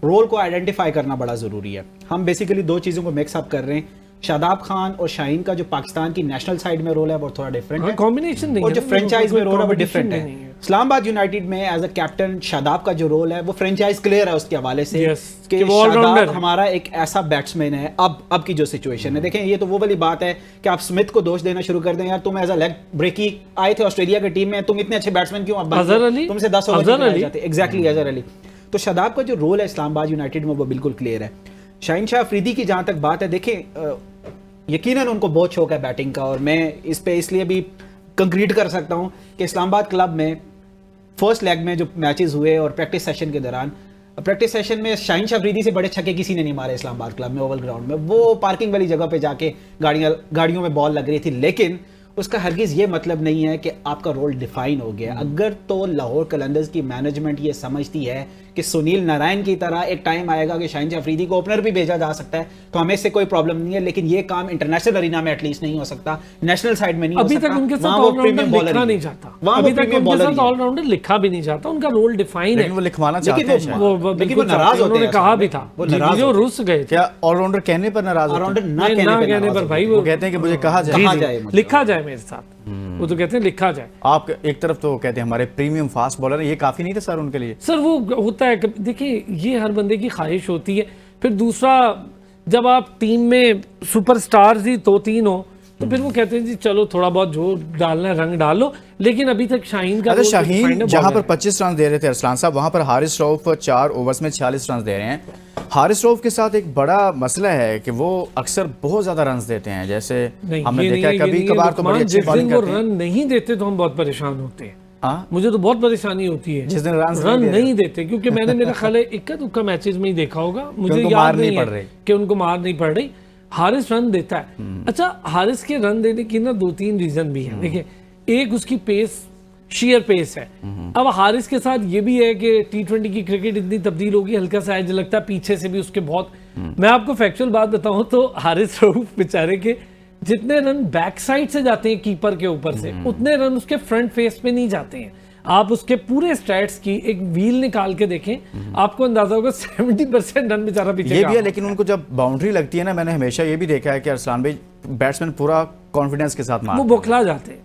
रोल को आइडेंटिफाई करना बड़ा जरूरी है। हम बेसिकली 2 चीजों को मिक्स अप कर रहे हैं। शादाब खान और शाहीन का जो पाकिस्तान की नेशनल साइड में रोल है वो थोड़ा डिफरेंट है, कॉम्बिनेशन नहीं और है जो ना, फ्रेंचाइज में रोल है वो डिफरेंट नहीं है। इस्लामाबाद यूनाइटेड में एज अ कैप्टन शादाब का जो रोल है वो फ्रेंचाइज क्लियर है उसके हवाले से कि वो शादाब all-rounder हमारा एक ऐसा बैट्समैन है। अब की जो सिचुएशन है, देखें ये तो वो वाली बात है कि आप स्मिथ को दोष देना शुरू कर दें, यार तुम एज अ लेग ब्रेकी आए थे ऑस्ट्रेलिया की टीम में, तुम इतने अच्छे बैट्समैन क्यों अब अजहर अली, तुमसे 10 ओवर जाते? एग्जैक्टली, अजहर अली। तो शादाब का जो रोल है इस्लामाबाद यूनाइटेड में वो बिल्कुल क्लियर है। शाहीन शाह अफरीदी की जहां तक बात है, देखें यकीनन उनको बहुत शौक है बैटिंग का, और मैं इस पे इसलिए भी कंक्रीट कर सकता हूं कि इस्लामाबाद क्लब में फर्स्ट लेग में जो मैचेस हुए और प्रैक्टिस सेशन के दौरान, प्रैक्टिस सेशन में शाहीन शाह अफरीदी से बड़े छक्के किसी ने नहीं मारे इस्लामाबाद क्लब में ओवल ग्राउंड में। वो पार्किंग वाली जगह पे जाके गाड़ियों में बॉल लग रही थी, लेकिन उसका हरगिज ये मतलब नहीं है कि आपका रोल डिफाइन हो गया। अगर तो लाहौर कलंदर्स की मैनेजमेंट ये समझती है कि सुनील नारायण की तरह एक टाइम आएगा कि शाहीन शाह अफरीदी को ओपनर भी भेजा जा सकता है, तो हमें इससे कोई प्रॉब्लम नहीं है, लेकिन ये काम इंटरनेशनल अरीना में एटलीस्ट नहीं हो सकता, नेशनल साइड में नहीं हो सकता। अभी तक उनके साथ ऑलराउंडर लिखा नहीं जाता, अभी तक उनके साथ ऑलराउंडर लिखा भी नहीं जाता, उनका रोल डिफाइन है। वो लिखवाना चाहते हैं, लेकिन वो नाराज होते हैं। उन्होंने कहा भी था, वो रुस गए थे। क्या ऑलराउंडर कहने पर नाराज? ऑलराउंडर ना कहने पर भाई वो कहते हैं कि मुझे कहा जाए, लिखा जाए मेरे साथ, वो तो कहते हैं लिखा जाए। आप एक तरफ तो कहते हैं हमारे प्रीमियम फास्ट बॉलर है, ये काफी नहीं था सर उनके लिए? सर वो होता है, देखिए ये हर बंदे की ख्वाहिश होती है। फिर दूसरा, जब आप टीम में सुपरस्टार्स ही 2-3 हो तो फिर वो कहते हैं जी चलो थोड़ा बहुत जो डालना है रंग डालो, लेकिन अभी तक शाहीन का शाहीन जहां पर 25 रन दे रहे थे अरसलान साहब, वहां पर हारिस रऊफ 4 ओवर्स में 46 रन दे रहे हैं। हारिस रऊफ के साथ एक बड़ा मसला है कि वो अक्सर बहुत ज्यादा रन देते हैं, जैसे हमने देखा कभी कभार तो बड़ी अच्छी बॉलिंग करते हैं। रन नहीं देते तो हम बहुत परेशान होते हैं। मुझे तो बहुत परेशानी होती है जिस दिन रन नहीं देते, क्योंकि मैंने मेरा ख्याल है इक्का दुक्का मैचेस में ही देखा होगा, मुझे याद नहीं है कि उनको मार नहीं पड़ रही। हारिस रन देता है। अच्छा, हारिस के रन देने की ना 2-3 रीजन भी है। देखिए, एक उसकी पेस, शेयर पेस है। अब हारिस के साथ ये भी है कि T20 की क्रिकेट इतनी तब्दील होगी, हल्का सा एज लगता है पीछे से भी उसके बहुत। मैं आपको फैक्चुअल बात बताऊं तो हारिस रऊफ बेचारे के जितने रन बैक साइड से जाते हैं कीपर के ऊपर से, उतने रन उसके फ्रंट फेस पे नहीं जाते हैं। आप उसके पूरे स्टैट्स की एक व्हील निकाल के देखें, आपको अंदाजा होगा 70% रन बेचारा पीछे ये भी है। लेकिन उनको जब बाउंड्री लगती है ना, मैंने हमेशा ये भी देखा है कि अरसलान भाई बैट्समैन पूरा कॉन्फिडेंस के साथ वो बौखला जाते हैं,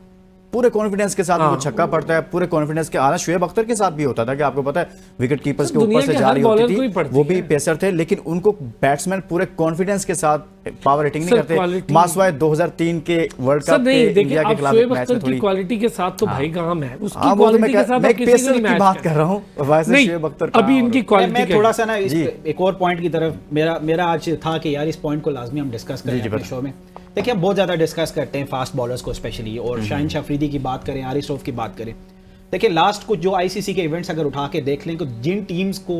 पूरे कॉन्फिडेंस के साथ वो छक्का पड़ता है, पूरे कॉन्फिडेंस के। आना शुएब अख्तर के साथ भी होता था कि आपको पता है विकेट कीपर्स के ऊपर से जा रही होती थी, वो भी पेसर थे, लेकिन उनको बैट्समैन पूरे कॉन्फिडेंस के साथ पावर हिटिंग नहीं करते। मासवाए 2003 के वर्ल्ड कप के इंडिया के खिलाफ मैच में थोड़ी क्वालिटी के साथ तो भाई काम है, उसकी क्वालिटी के साथ मैं पेसर की बात कर रहा हूं, वैसे शुएब अख्तर अभी इनकी क्वालिटी। मैं थोड़ा सा ना एक और पॉइंट की तरफ मेरा आज था कि यार इस पॉइंट को लाजमी हम डिस्कस करें अपने शो में। देखिए, हम बहुत ज़्यादा डिस्कस करते हैं फास्ट बॉलर्स को स्पेशली, और शाहीन शाह अफरीदी की बात करें, हारिस रऊफ की बात करें। देखिए, लास्ट कुछ जो आईसीसी के इवेंट्स अगर उठा के देख लें तो जिन टीम्स को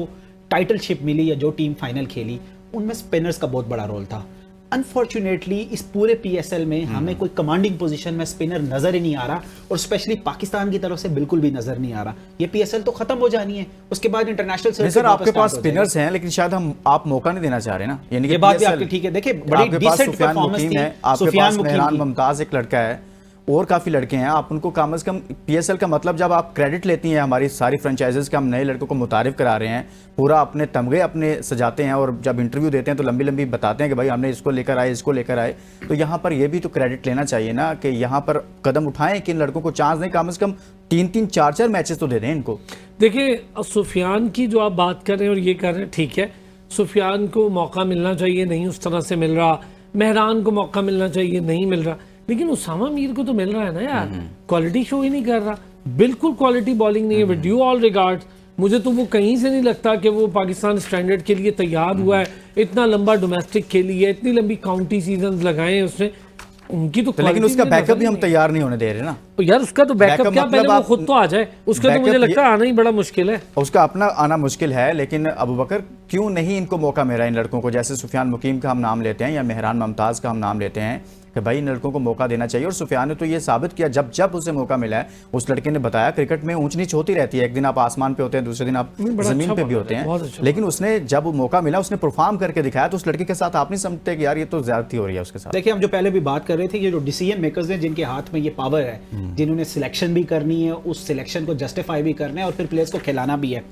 टाइटलशिप मिली या जो टीम फाइनल खेली, उनमें स्पिनर्स का बहुत बड़ा रोल था। अनफॉर्चुनेटली इस पूरे पीएसएल में हमें कोई कमांडिंग पोजीशन में स्पिनर नजर ही नहीं आ रहा, और स्पेशली पाकिस्तान की तरफ से बिल्कुल भी नजर नहीं आ रहा। ये पीएसएल तो खत्म हो जानी है, उसके बाद इंटरनेशनल नहीं सर, आपके पास स्पिनर्स हैं, लेकिन शायद आप मौका नहीं देना चाह रहे ना। यानी कि ये बात भी आपकी ठीक है। देखिए, बड़ी डिसेंट परफॉर्मेंस थी। आपके पास मेहरान मुमताज एक लड़का है और काफी लड़के हैं, आप उनको कम से कम पीएसएल का मतलब जब आप क्रेडिट लेती हैं हमारी सारी फ्रेंचाइजीज के, हम नए लड़कों को मुतारिफ करा रहे हैं, पूरा अपने तमगे अपने सजाते हैं और जब इंटरव्यू देते हैं तो लंबी लंबी बताते हैं कि भाई हमने इसको लेकर आए, इसको लेकर आए, तो यहाँ पर ये भी तो क्रेडिट लेना चाहिए ना कि यहाँ पर कदम उठाएं कि इन लड़कों को चांस दें, कम से कम 3-3, 4-4 मैचेस तो दे दें इनको। देखिए, सुफियान की जो आप बात कर रहे हैं और ये कर रहे हैं, ठीक है, सुफियान को मौका मिलना चाहिए, नहीं उस तरह से मिल रहा। मेहरान को मौका मिलना चाहिए, नहीं मिल रहा। लेकिन उसामा मीर को तो मिल रहा है ना यार, क्वालिटी शो ही नहीं कर रहा, बिल्कुल क्वालिटी बॉलिंग नहीं है। विद ड्यू ऑल रिगार्ड्स, मुझे तो वो कहीं से नहीं लगता कि वो पाकिस्तान स्टैंडर्ड के लिए तैयार हुआ है। इतना लंबा डोमेस्टिक खेली है, इतनी लंबी काउंटी सीजन लगाए हैं उसने, उनकी तो लेकिन उसका बैकअप भी हम तैयार नहीं होने दे रहे ना। तो यार उसका तो बैकअप क्या, पहले वो खुद तो आ जाए, उसका तो मुझे लगता है आना ही बड़ा मुश्किल है। उसका अपना आना मुश्किल है, लेकिन अबू बकर क्यों नहीं इनको मौका मिल रहा है इन लड़कों को? जैसे सुफियान मुकीम का हम नाम लेते हैं या मेहरान मुमताज का हम नाम लेते हैं कि भाई इन लड़कों को मौका देना चाहिए। और सुफियान ने तो ये साबित किया, जब जब उसे मौका मिला है उस लड़के ने बताया क्रिकेट में ऊंच नीच होती रहती है, एक दिन आप आसमान पे होते हैं, दूसरे दिन आप जमीन पे भी होते हैं, लेकिन उसने जब मौका मिला उसने परफॉर्म करके दिखाया। तो उस लड़के के साथ आप नहीं समझते कि यार ये तो ज्यादती हो रही है उसके साथ? देखिए, हम जो पहले भी बात कर रहे थे, ये जो डिसीजन मेकर्स हैं जिनके हाथ में ये पावर है, जिन्होंने सिलेक्शन भी करनी है, उस सिलेक्शन को जस्टिफाई भी करना है और फिर प्लेयर्स को खिलाना भी है।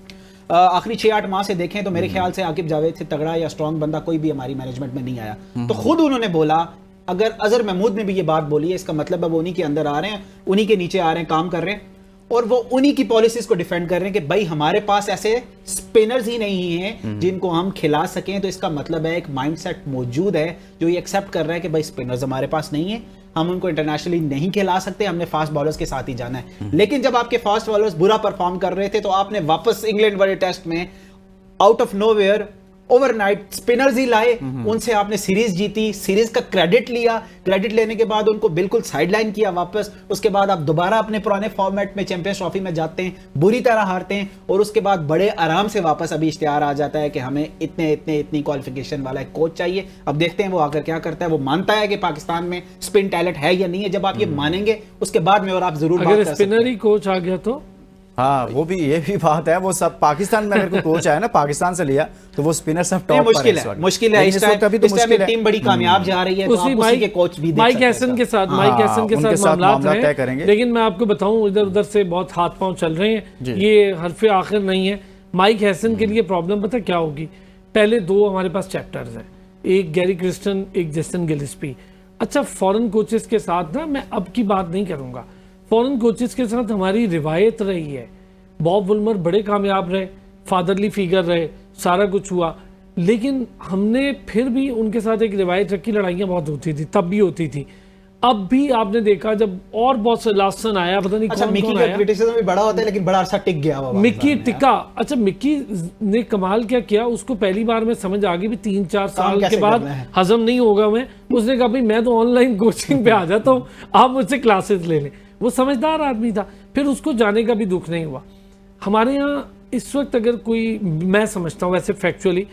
आखिरी 6-8 माह से देखें तो मेरे ख्याल से आकिब जावेद से तगड़ा या स्ट्रांग बंदा कोई भी हमारी मैनेजमेंट में नहीं आया। तो खुद उन्होंने बोला, अगर अजहर महमूद ने भी ये बात बोली है, इसका मतलब है वो उन्हीं के अंदर आ रहे हैं, उन्हीं के नीचे आ रहे हैं, काम कर रहे हैं, और वो उन्हीं की पॉलिसीज को डिफेंड कर रहे हैं कि भाई हमारे पास ऐसे स्पिनर्स ही नहीं हैं जिनको हम खिला सकें। तो इसका मतलब है एक माइंडसेट मौजूद है जो ये एक्सेप्ट कर रहा है कि भाई स्पिनर्स हमारे पास नहीं है, हम उनको इंटरनेशनली नहीं खिला सकते, हमने फास्ट बॉलर्स के साथ ही जाना है। लेकिन जब आपके फास्ट बॉलर्स बुरा परफॉर्म कर रहे थे तो आपने वापस इंग्लैंड वाले टेस्ट में out of nowhere overnight spinners ही लाए, उनसे आपने सीरीज जीती, सीरीज का क्रेडिट लिया, क्रेडिट लेने के बाद उनको बिल्कुल साइडलाइन किया वापस। उसके बाद आप दोबारा अपने पुराने फॉर्मेट में चैंपियंस ट्रॉफी में जाते हैं, बुरी तरह हारते हैं, और उसके बाद बड़े आराम से वापस अभी इश्तिहार आ जाता है कि हमें इतनी क्वालिफिकेशन वाला एक कोच चाहिए। अब देखते हैं वो आकर क्या करता है। वो मानता है कि पाकिस्तान में स्पिन टैलेंट है या नहीं है। जब आप ये मानेंगे उसके बाद में और आप जरूर अगर स्पिनर ही कोच आ गया तो हाँ, वो भी ये भी बात है। वो सब पाकिस्तान में अगर कोई कोच आया ना, पाकिस्तान से लिया, तो वो स्पिनर सब टॉप पर है। मुश्किल है इस टाइम टीम बड़ी कामयाब जा रही है, तो आप उसी के कोच भी माइक हैसन के साथ मामलात हैं। लेकिन मैं आपको बताऊं, इधर उधर से बहुत हाथ पांव चल रहे हैं, ये हरफे आखिर नहीं है। माइक हैसन के लिए प्रॉब्लम पता क्या होगी? पहले 2 हमारे पास चैप्टर्स हैं, एक गैरी क्रिस्टन, एक जस्टिन गिलिस्पी। अच्छा, फॉरेन कोचेस के साथ ना, मैं अब की बात नहीं करूंगा, फॉरेन कोचेस के साथ हमारी रिवायत रही है। बॉब वुल्मर बड़े कामयाब रहे, फादरली फिगर रहे, सारा कुछ हुआ, लेकिन हमने फिर भी उनके साथ एक रिवायत रखी, लड़ाइयाँ बहुत होती थी, तब भी होती थी, अब भी आपने देखा जब और बहुत से लास्टन आया, पता नहीं अच्छा, मिकी का क्रिटिसिज्म भी बड़ा होता है लेकिन बड़ा अरसा टिक गया वो मिकी टिका। अच्छा, मिकी ने कमाल क्या किया, उसको पहली बार में समझ आ गई भी 3-4 साल के बाद हजम नहीं होगा मैं। उसने कहा भाई मैं तो ऑनलाइन कोचिंग पे आ जाता हूँ, आप मुझसे क्लासेस ले लें। वो समझदार आदमी था, फिर उसको जाने का भी दुख नहीं हुआ। हमारे यहाँ इस वक्त अगर कोई, मैं समझता हूँ वैसे फैक्चुअली,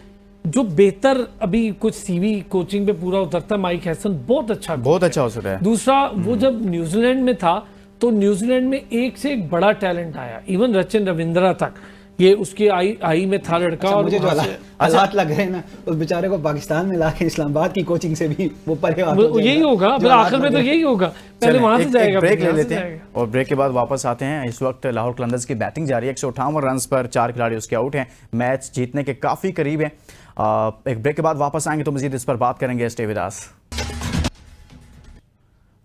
जो बेहतर अभी कुछ सीवी कोचिंग पे पूरा उतरता है, माइक हैसन बहुत अच्छा हो सका है। दूसरा, वो जब न्यूजीलैंड में था तो न्यूजीलैंड में एक से एक बड़ा टैलेंट आया, इवन रचिन रविंद्रा तक, ये उसके आई में था लड़का। और मुझे जो हालात लग रहे हैं ना, उस बेचारे को पाकिस्तान में लाके इस्लामाबाद की कोचिंग से भी वो परे यही होगा, फिर आखिर में तो यही होगा। पहले वहां से जाएगा, ब्रेक ले लेते हैं और ब्रेक के बाद वापस आते हैं। इस वक्त लाहौर कलंदर्स की बैटिंग जारी है, 158 रन पर 4 खिलाड़ी उसके आउट हैं, मैच जीतने के काफी करीब है। एक ब्रेक के बाद वापस आएंगे तो मजीद इस पर बात करेंगे। Stay with us.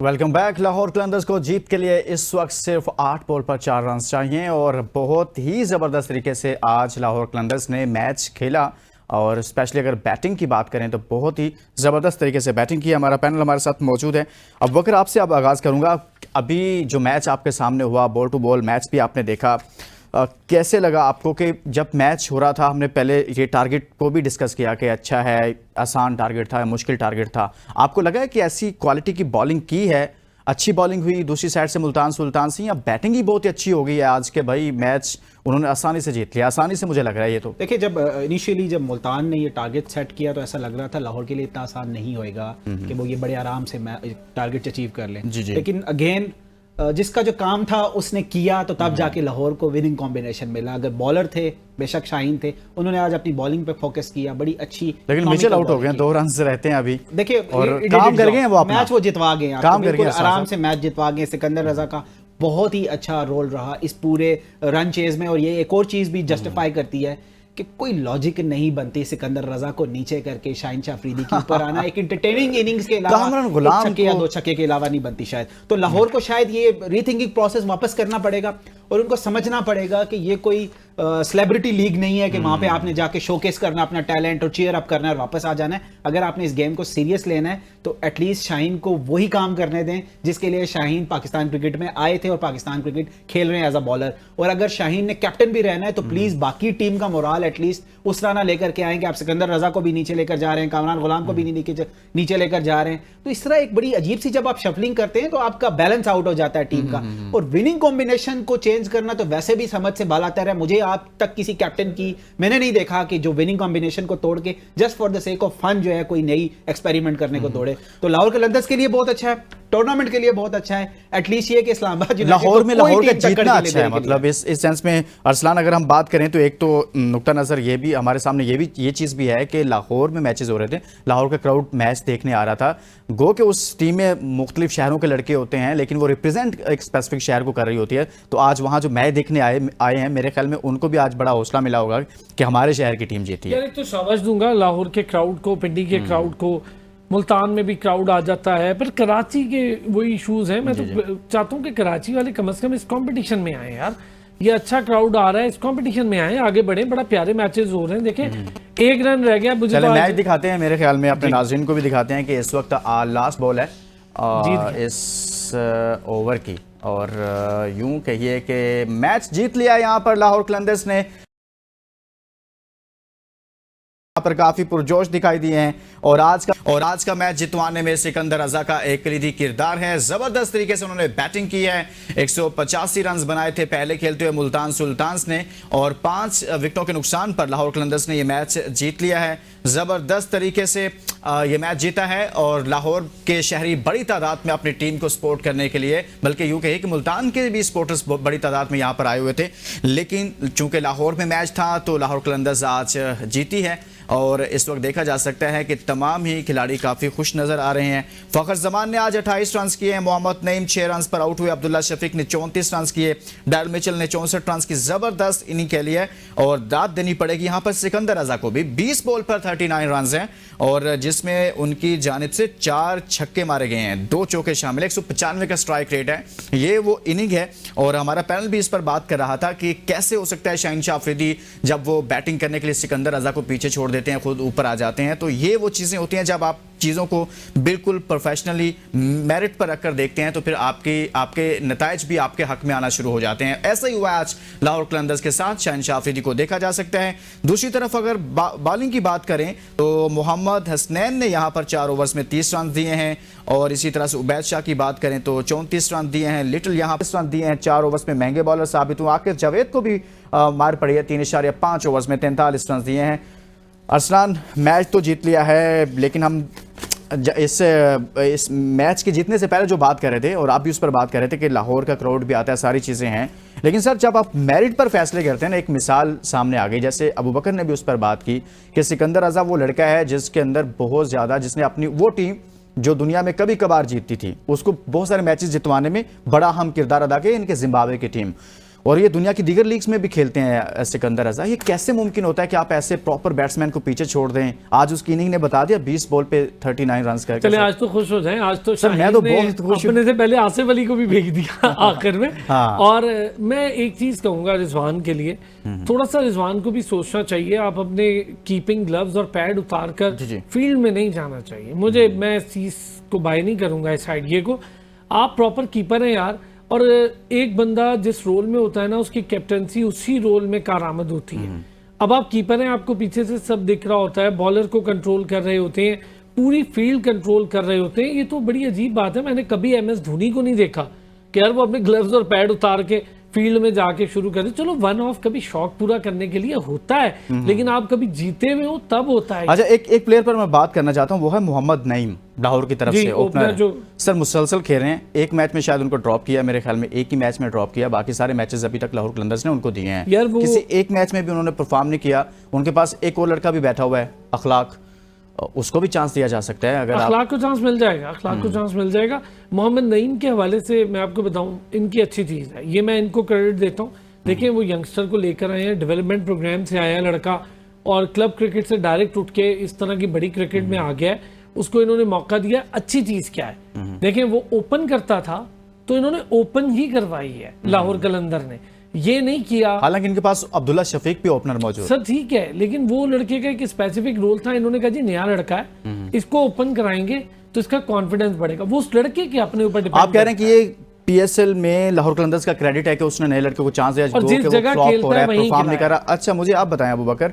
Welcome back. Lahore Qalandars को जीत के लिए इस वक्त सिर्फ 8 बॉल पर 4 रन चाहिए और बहुत ही ज़बरदस्त तरीके से आज लाहौर कलंदर्स ने मैच खेला। और स्पेशली अगर बैटिंग की बात करें तो बहुत ही ज़बरदस्त तरीके से बैटिंग की। हमारा पैनल हमारे साथ मौजूद है। अब वकर आपसे अब आगाज़ करूँगा, अभी जो मैच आपके सामने हुआ, बॉल टू बॉल मैच भी आपने देखा, कैसे लगा आपको कि जब मैच हो रहा था, हमने पहले ये टारगेट को भी डिस्कस किया कि अच्छा है, आसान टारगेट था, मुश्किल टारगेट था, आपको लगा है कि ऐसी क्वालिटी की बॉलिंग की है अच्छी बॉलिंग हुई दूसरी साइड से मुल्तान सुल्तान से, या बैटिंग ही बहुत ही अच्छी हो गई है आज के भाई मैच उन्होंने आसानी से जीत लिया, आसानी से मुझे लग रहा है ये तो। देखिए जब इनिशियली जब मुल्तान ने ये टारगेट सेट किया तो ऐसा लग रहा था लाहौर के लिए इतना आसान नहीं होएगा कि वो ये बड़े आराम से टारगेट अचीव कर लें। जी जी। लेकिन अगेन जिसका जो काम था उसने किया तो तब जाके लाहौर को विनिंग कॉम्बिनेशन मिला। अगर बॉलर थे बेशक शाहीन थे, उन्होंने आज अपनी बॉलिंग पे फोकस किया, बड़ी अच्छी। लेकिन मिचेल आउट हो गए, 2 रन से रहते हैं अभी। देखिए और काम कर गए हैं वो अपना मैच वो जितवा गए हैं, काम कर बिल्कुल गए आराम से मैच जितवा गए। सिकंदर रजा का बहुत ही अच्छा रोल रहा इस पूरे रन चेज में। और ये एक और चीज भी जस्टिफाई करती है कि कोई लॉजिक नहीं बनती सिकंदर रजा को नीचे करके शाहीन शाह अफरीदी के ऊपर आना एक एंटरटेनिंग इनिंग्स के अलावा कामरान गुलाम एक छक्के या 2 छक्के के अलावा नहीं बनती शायद। तो लाहौर को शायद ये रीथिंकिंग प्रोसेस वापस करना पड़ेगा और उनको समझना पड़ेगा कि ये कोई सेलिब्रिटी लीग नहीं है कि वहां पे आपने जाके शोकेस करना अपना टैलेंट और चीयर अप करना है और वापस आ जाना है। अगर आपने इस गेम को सीरियस लेना है तो एटलीस्ट शाहीन को वही काम करने दें जिसके लिए शाहीन पाकिस्तान क्रिकेट में आए थे और पाकिस्तान क्रिकेट खेल रहे हैं एज अ बॉलर। और अगर शाहीन ने कैप्टन भी रहना है तो प्लीज बाकी टीम का मोराल एटलीस्ट उस तरह ना लेकर के आए कि आप सिकंदर रजा को भी नीचे लेकर जा रहे हैं, कामरान गुलाम को भी नीचे लेकर जा रहे हैं। तो इस तरह एक बड़ी अजीब सी जब आप शफलिंग करते हैं तो आपका बैलेंस आउट हो जाता है टीम का। और विनिंग कॉम्बिनेशन को चेंज करना तो वैसे भी समझ से बालातर है। मुझे आज तक किसी कैप्टन की मैंने नहीं देखा कि जो विनिंग कॉम्बिनेशन को तोड़ के just for the sake of fun जो है कोई नई एक्सपेरिमेंट करने को तोड़े। तो लाहौर कलंदर्स के लिए बहुत अच्छा है, टूर्नामेंट के लिए बहुत अच्छा है। एटलीस्ट ये कि इस्लामाबाद लाहौर में लाहौर का जीतना अच्छा है, मतलब इस सेंस में अरसलान अगर हम बात करें तो एक तो नुक्ता नज़र ये भी हमारे सामने ये चीज़ भी है कि लाहौर में मैचेस हो रहे थे, लाहौर का क्राउड मैच देखने आ रहा था। गो कि उस टीम में मुख्तलिफ शहरों के लड़के होते हैं लेकिन वो रिप्रेजेंट एक स्पेसिफिक शहर को कर रही होती है। तो आज वहाँ जो मैच देखने आए हैं मेरे ख्याल में उनको भी आज बड़ा हौसला मिला होगा कि हमारे शहर की टीम जीती है। यार एक तो शाबाश दूंगा लाहौर के क्राउड को, पिंडी के क्राउड को, मुल्तान में भी क्राउड आ जाता है। पर कराची के वही इश्यूज हैं। मैं तो चाहता हूँ कि कराची वाले कम से कम इस कंपटीशन में आए यार, ये अच्छा क्राउड आ रहा है, इस कंपटीशन में आए, आगे बढ़े। बड़ा प्यारे मैचेस हो रहे हैं। देखें 1 रन रह गया, मुझे चले मैच दिखाते हैं, मेरे ख्याल में अपने नाज़रीन को भी दिखाते हैं कि इस वक्त लास्ट बॉल है इस ओवर की और यूं कहिए कि मैच जीत लिया यहाँ पर लाहौर कलंदर्स ने। पर काफी पुरजोश दिखाई दिए हैं और आज का मैच जितवाने में सिकंदर रजा का एक कलीदी किरदार है। जबरदस्त तरीके से उन्होंने बैटिंग की है, 185 रन बनाए थे पहले खेलते हुए मुल्तान सुल्तान्स ने और 5 विकेटों के नुकसान पर लाहौर कलंदर्स ने यह मैच जीत लिया है। जबरदस्त तरीके से ये मैच जीता है और लाहौर के शहरी बड़ी तादाद में अपनी टीम को सपोर्ट करने के लिए, बल्कि यूं कहिए कि मुल्तान के भी सपोर्टर्स बड़ी तादाद में यहां पर आए हुए थे। लेकिन चूंकि लाहौर में मैच था तो लाहौर कलंदर्स आज जीती है और इस वक्त देखा जा सकता है कि तमाम ही खिलाड़ी काफ़ी खुश नज़र आ रहे हैं। फ़खर जमान ने आज 28 रन किए हैं, मोहम्मद नईम 6 रन पर आउट हुए, अब्दुल्ला शफीक ने 34 रन किए, डैल मिचेल ने 64 रन की ज़बरदस्त इनिंग खेली है। और दाद देनी पड़ेगी यहाँ पर सिकंदर रजा को भी, 20 बॉल पर 39 रन हैं और जिसमें उनकी जानिब से 4 छक्के मारे गए हैं, 2 चौके शामिल, 195 का स्ट्राइक रेट है। ये वो इनिंग है और हमारा पैनल भी इस पर बात कर रहा था कि कैसे हो सकता है शाहीन शाह अफरीदी जब वो बैटिंग करने के लिए सिकंदर रजा को पीछे छोड़ देते हैं, खुद ऊपर आ जाते हैं। तो ये वो चीज़ें होती हैं जब आप चीज़ों को बिल्कुल प्रोफेशनली मेरिट पर रखकर देखते हैं तो फिर आपके नताइज भी आपके हक में आना शुरू हो जाते हैं। ऐसा ही हुआ आज लाहौर कलंदर्स के साथ, शाहीन शाह अफरीदी को देखा जा सकता है। दूसरी तरफ अगर बॉलिंग की बात करें तो मोहम्मद हसनैन ने यहाँ पर 4 ओवर्स में 30 रन दिए हैं और इसी तरह से उबैद शाह की बात करें तो 34 रन दिए हैं। लिटिल यहाँ पर रन दिए हैं, 4 ओवर्स में महंगे बॉलर साबित हुए। आकिब जावेद को भी मार पड़ी है, 3.5 ओवर्स में 43 रन दिए हैं। अरसलान मैच तो जीत लिया है लेकिन हम इस मैच के जीतने से पहले जो बात कर रहे थे और आप भी उस पर बात कर रहे थे कि लाहौर का क्राउड भी आता है, सारी चीज़ें हैं। लेकिन सर जब आप मेरिट पर फैसले करते हैं ना, एक मिसाल सामने आ गई, जैसे अबू बकर ने भी उस पर बात की कि सिकंदर रजा वो लड़का है जिसके अंदर बहुत ज़्यादा, जिसने अपनी वो टीम जो दुनिया में कभी कभार जीतती थी उसको बहुत सारे मैचेस जितवाने में बड़ा अहम किरदार अदा किया, इनके जिम्बाब्वे की टीम, और ये दुनिया की दीगर लीग्स में भी खेलते हैं सिकंदर रजा। ये कैसे मुमकिन होता है कि आप ऐसे प्रॉपर बैट्समैन को पीछे छोड़ दें? आज उसकी इनिंग ने बता दिया 20 बॉल पे 39 रन करके। चले आज तो खुश हो जाएं, आज तो सर मैं तो बहुत खुश हूं। अपने से पहले आसिफ अली को भी भेज दिया आखिर में। हाँ। और मैं एक चीज कहूंगा रिजवान के लिए, थोड़ा सा रिजवान को भी सोचना चाहिए। आप अपने कीपिंग ग्लव्स और पैड उतार कर फील्ड में नहीं जाना चाहिए। मैं इस चीज को बाय नहीं करूंगा, इस आइडिया को। आप प्रॉपर कीपर हैं यार, और एक बंदा जिस रोल में होता है ना उसकी कैप्टनसी उसी रोल में कारआमद होती है। अब आप कीपर हैं, आपको पीछे से सब दिख रहा होता है, बॉलर को कंट्रोल कर रहे होते हैं, पूरी फील्ड कंट्रोल कर रहे होते हैं। ये तो बड़ी अजीब बात है, मैंने कभी MS धोनी को नहीं देखा कि यार वो अपने ग्लव्स और पैड उतार के फील्ड में जाके शुरू कर दे। चलो वन ऑफ कभी शौक पूरा करने के लिए होता है, लेकिन आप कभी जीते हुए हो तब होता है। अच्छा, एक प्लेयर पर मैं बात करना चाहता हूँ, वो है मोहम्मद नईम, लाहौर की तरफ जी, से ओपनर जो सर मुसलसल खेल रहे हैं। एक मैच में शायद उनको ड्रॉप किया, मेरे ख्याल में एक ही मैच में ड्रॉप किया, बाकी सारे मैचेस अभी तक लाहौर कलंदर्स ने उनको दिए हैं। यार वो किसी एक मैच में भी उन्होंने परफॉर्म नहीं किया। उनके पास एक और लड़का भी बैठा हुआ है अखलाक, उसको भी चांस दिया जा सकता है अगर आप। अखलाक को चांस मिल जाएगा, अखलाक को चांस मिल जाएगा। मोहम्मद नईम के हवाले से मैं आपको बताऊं, इनकी अच्छी चीज़ है, ये मैं इनको क्रेडिट देता हूं। देखिए वो यंगस्टर को लेकर आए हैं, डेवलपमेंट प्रोग्राम से आया लड़का और क्लब क्रिकेट से डायरेक्ट उठ के इस तरह की बड़ी क्रिकेट में आ गया है, उसको इन्होंने मौका दिया। अच्छी चीज़ क्या है, देखिए वो ओपन करता था तो इन्होंने ओपन ही करवाई है लाहौर कलंदर ने, ये नहीं किया। हालांकि इनके पास अब्दुल्ला शफीक भी ओपनर मौजूद। सर ठीक है, लेकिन वो लड़के का एक स्पेसिफिक रोल था, इन्होंने कहा जी नया लड़का है, इसको ओपन कराएंगे तो इसका कॉन्फिडेंस बढ़ेगा। वो उस लड़के के अपने ऊपर डिपेंड। आप कह रहे हैं कि ये PSL में लाहौर कलंदर्स का क्रेडिट है कि उसने नए लड़के को चांस दिया और जिस जगह खेलता है वहीं परफॉर्म नहीं कर रहा। अच्छा, मुझे आप बताएं अबू बकर,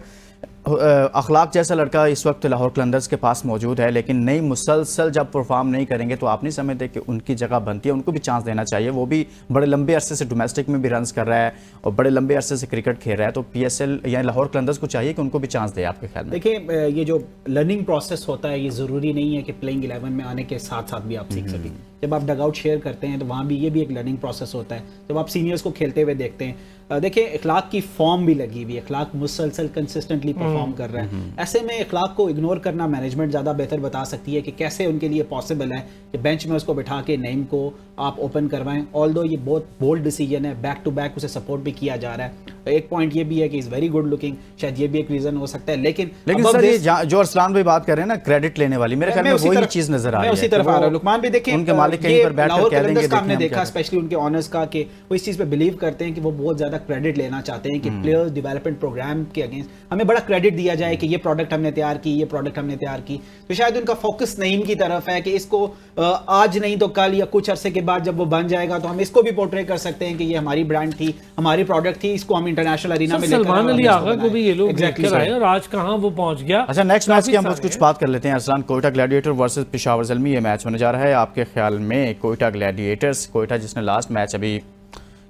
अखलाक जैसा लड़का इस वक्त लाहौर कलंदर्स के पास मौजूद है, लेकिन नई मुसलसल जब परफॉर्म नहीं करेंगे तो आप नहीं समझते कि उनकी जगह बनती है, उनको भी चांस देना चाहिए। वो भी बड़े लंबे अरसे से डोमेस्टिक में भी रन्स कर रहा है और बड़े लंबे अरसे से क्रिकेट खेल रहा है, तो PSL या लाहौर कलंदर्स को चाहिए कि उनको भी चांस दे। आपके ख्याल में? देखिए ये जो लर्निंग प्रोसेस होता है, ये ज़रूरी नहीं है कि प्लेइंग 11 में आने के साथ साथ भी आप सीख सकें। जब आप डगआउट शेयर करते हैं तो वहाँ भी ये भी एक लर्निंग प्रोसेस होता है। जब आप सीनियर्स को खेलते हुए देखते हैं, देखिए इखलाक की फॉर्म भी लगी हुई है, इखलाक मुसलसल कंसिस्टेंटली परफॉर्म कर रहा है। ऐसे में इखलाक को इग्नोर करना मैनेजमेंट ज़्यादा बेहतर बता सकती है कि कैसे उनके लिए पॉसिबल है कि बेंच में उसको बिठा के नईम को आप ओपन करवाएं। ऑल्दो ये बहुत बोल्ड डिसीजन है, बैक टू बैक उसे सपोर्ट भी किया जा रहा है। एक पॉइंट ये भी है कि इज़ वेरी गुड लुकिंग, शायद ये भी एक रीज़न हो सकता है। लेकिन सर ये जो अरसलान भाई बात कर रहे हैं ना क्रेडिट लेने वाली, मेरे ख्याल में वही चीज़ नजर आ रही है। उसी तरफ आ रहा है। लुकमान भी देखिए, उनके मालिक कहीं पर बैठकर कह देंगे, हमने देखा स्पेशली उनके ऑनर्स का, कि वो इस चीज़ पे बिलीव करते हैं कि वो बहुत ज़्यादा क्रेडिट लेना चाहते हैं कि प्लेयर्स डेवलपमेंट प्रोग्राम के अगेंस्ट हमें बड़ा क्रेडिट दिया जाए कि ये प्रोडक्ट हमने तैयार की, ये प्रोडक्ट हमने तैयार की। तो शायद उनका फोकस नईम की तरफ है कि इसको आज नहीं तो कल या कुछ अरसे के बाद जब वो बन जाएगा तो हम इसको भी पोर्ट्रे कर सकते हैं कि ये हमारी ब्रांड थी, हमारी प्रोडक्ट थी, इसको हम इंटरनेशनल अरीना में सलमान अली आगा को भी ये लोग लेकर आए और आज कहां वो पहुंच गया। अच्छा, नेक्स्ट मैच की हम कुछ बात कर लेते हैं। अरसलान, कोयटा ग्लैडिएटर वर्सेस पेशावर ज़ल्मी ये मैच होने जा रहा है। आपके ख्याल में कोयटा ग्लैडिएटर्स, कोयटा जिसने लास्ट मैच अभी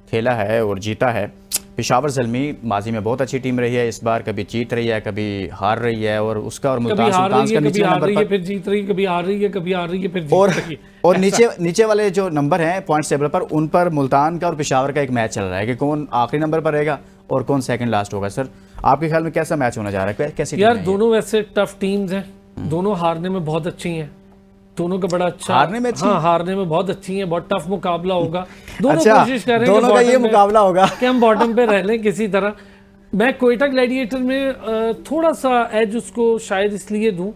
खेला है और जीता है, पेशावर ज़ल्मी माजी में बहुत अच्छी टीम रही है, इस बार कभी जीत रही है कभी हार रही है, और उसका और मुल्तान सुल्तान्स का नीचे नंबर पर फिर जीत रही है, कभी हार रही है, कभी हार रही है, फिर जीत रही है। और नीचे वाले जो नंबर हैं पॉइंट्स टेबल पर, उन पर मुल्तान का और पेशावर का एक मैच चल रहा है कि कौन आखिरी नंबर पर रहेगा और कौन सेकंड लास्ट होगा। सर आपके ख्याल में कैसा मैच होने जा रहा है, कैसी यार? दोनों वैसे टफ टीम्स हैं, दोनों हारने में बहुत अच्छी हैं, दोनों का बड़ा अच्छा हारने में अच्छी? हाँ, हारने में बहुत अच्छी हैं, बहुत टफ मुकाबला होगा। दोनों अच्छा, कोशिश कर रहे हैं दोनों का ये मुकाबला होगा कि हम बॉटम पे रह लें किसी तरह। मैं कोयटा ग्लैडिएटर में थोड़ा सा एज उसको शायद इसलिए दूं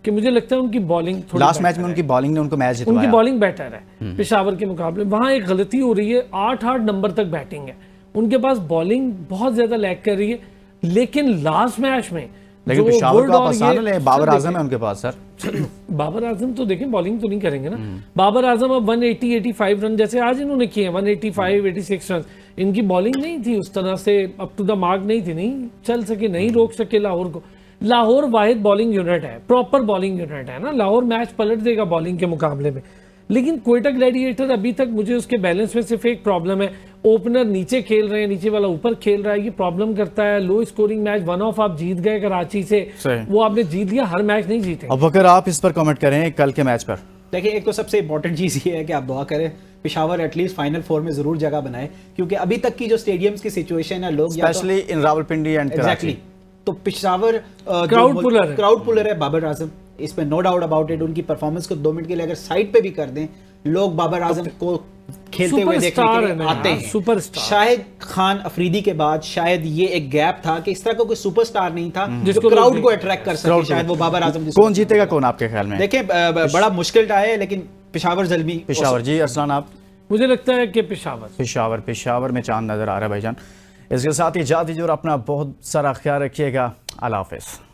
कि मुझे लगता है उनकी बॉलिंग थोड़ी लास्ट मैच में उनकी बॉलिंग ने उनको मैच जितवाया। उनकी बॉलिंग बेटर है पेशावर के मुकाबले। वहां एक गलती हो रही है, 8 नंबर तक बैटिंग है, उनके पास बॉलिंग बहुत ज्यादा लैग कर रही है। लेकिन लास्ट मैच में लेकिन पेशावर का आसान है, बाबर आजम है उनके पास। सर बाबर आजम तो देखें बॉलिंग तो नहीं करेंगे ना। बाबर आजम अब 180-85 रन जैसे आज इन्होंने किए, 185-86 रन। इनकी बॉलिंग नहीं थी उस तरह से अप टू द मार्क, नहीं थी, नहीं चल सके, नहीं रोक सके लाहौर को। लाहौर वाहिद बॉलिंग यूनिट है, प्रॉपर बॉलिंग यूनिट है ना, लाहौर मैच पलट देगा बॉलिंग के मुकाबले में। लेकिन कोयटा ग्लैडिएटर अभी तक मुझे उसके बैलेंस में सिर्फ एक प्रॉब्लम है, ओपनर नीचे खेल रहे हैं, नीचे वाला ऊपर खेल रहा है, ये प्रॉब्लम करता है। लो स्कोरिंग मैच 1 ऑफ आप जीत गए कराची से, वो आपने जीत लिया, हर मैच नहीं जीते। अब अगर आप इस पर कमेंट करें कल के मैच पर। देखिए एक तो सबसे इंपॉर्टेंट चीज़ ये है कि आप दुआ करें पेशावर एटलीस्ट फाइनल 4 में जरूर जगह बनाए, क्योंकि अभी तक की जो स्टेडियम्स की सिचुएशन है, लोग specially in Rawalpindi and Karachi, तो पेशावर क्राउड पुलर है बाबर आजम, इसमें नो डाउट अबाउट इट। उनकी परफॉर्मेंस को 2 मिनट के लिए अगर साइड पे भी कर दें, लोग बाबर आजम को खेलते हुए देखने के लिए आते हैं। सुपरस्टार शाहिद खान अफरीदी के बाद शायद ये एक गैप था कि इस तरह का कोई सुपरस्टार नहीं था जो क्राउड को अट्रैक्ट कर सके, शायद वो बाबर आजम। कौन जीतेगा कौन आपके ख्याल में? देखिए बड़ा मुश्किल टाइम है, लेकिन पेशावर ज़ल्मी। पेशावर जी, अरसलान आप? मुझे लगता है कि पेशावर में चांद नजर आ रहा है भाईजान। इसके साथ ही इजाज़त दीजिए और अपना बहुत सारा ख्याल रखिएगा। अल्लाह हाफिज़।